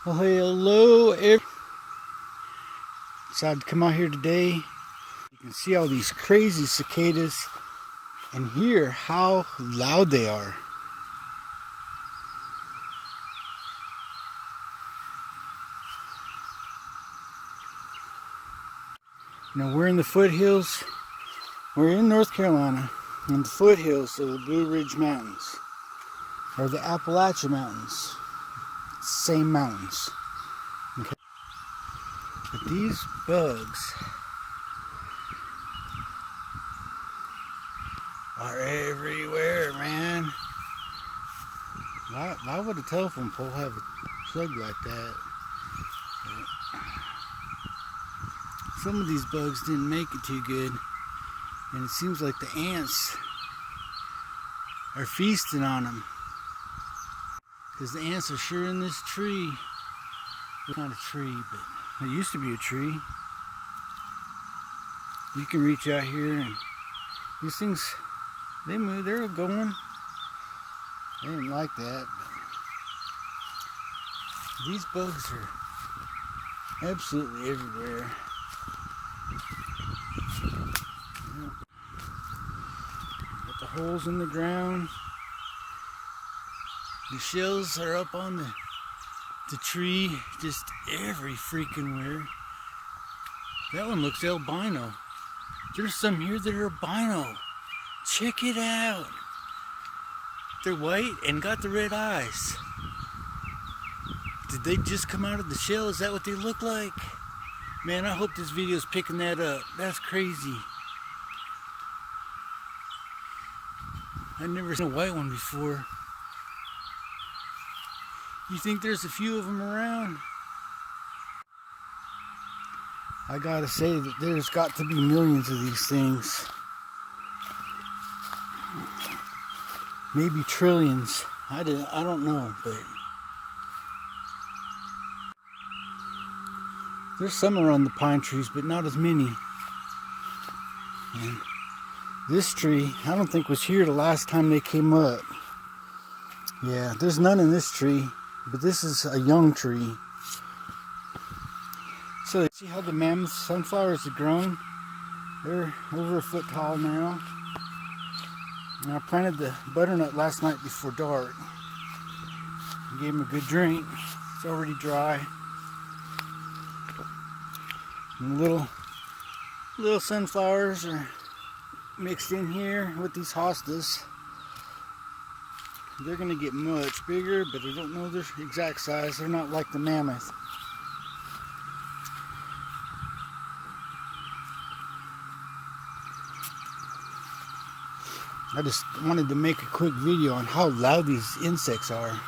Well, hello, decided to come out here today. You can see all these crazy cicadas and hear how loud they are. Now we're in the foothills. We're in North Carolina, in the foothills of the Blue Ridge Mountains, or the Appalachian Mountains. Same mountains. Okay. But these bugs are everywhere, man. Why would a telephone pole have a plug like that? But some of these bugs didn't make it too good, and it seems like the ants are feasting on them. Because the ants are sure in this tree. It's not a tree, but it used to be a tree. You can reach out here and these things, they move, they're going. They didn't like that, but these bugs are absolutely everywhere. Got the holes in the ground. The shells are up on the tree, just every freaking where. That one looks albino. There's some here that are albino. Check it out. They're white and got the red eyes. Did they just come out of the shell? Is that what they look like? Man, I hope this video's picking that up. That's crazy. I've never seen a white one before. You think there's a few of them around? I gotta say that there's got to be millions of these things. Maybe trillions. I don't know, but there's some around the pine trees, but not as many. And this tree, I don't think was here the last time they came up. Yeah, there's none in this tree. But this is a young tree. So see how the mammoth sunflowers have grown? They're over a foot tall now. And I planted the butternut last night before dark. Gave them a good drink. It's already dry. And the little sunflowers are mixed in here with these hostas. They're going to get much bigger, but I don't know their exact size. They're not like the mammoth. I just wanted to make a quick video on how loud these insects are.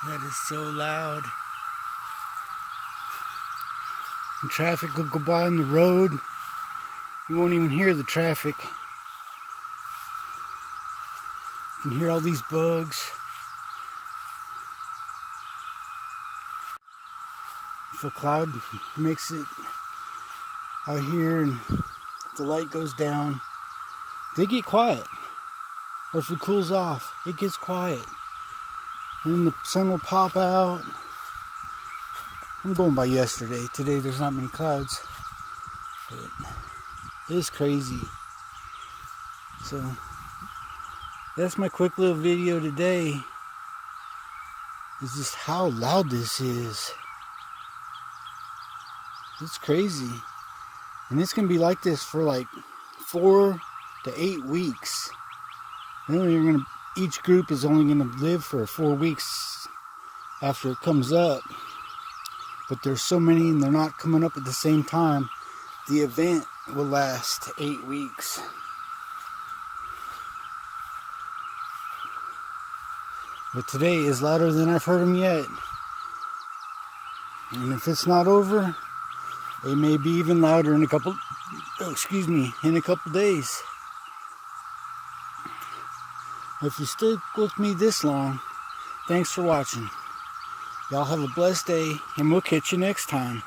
That is so loud. And traffic will go by on the road. You won't even hear the traffic. You can hear all these bugs. If a cloud makes it out here and the light goes down, they get quiet. Or if it cools off, it gets quiet. And then the sun will pop out. I'm going by yesterday. Today there's not many clouds. But it's crazy. So that's my quick little video today. Is just how loud this is. It's crazy. And it's going to be like this for like 4 to 8 weeks. Then each group is only going to live for 4 weeks after it comes up. But there's so many and they're not coming up at the same time the event will last 8 weeks. But today is louder than I've heard him yet. And if it's not over, it may be even louder in a couple days. If you stuck with me this long, thanks for watching. Y'all have a blessed day, and we'll catch you next time.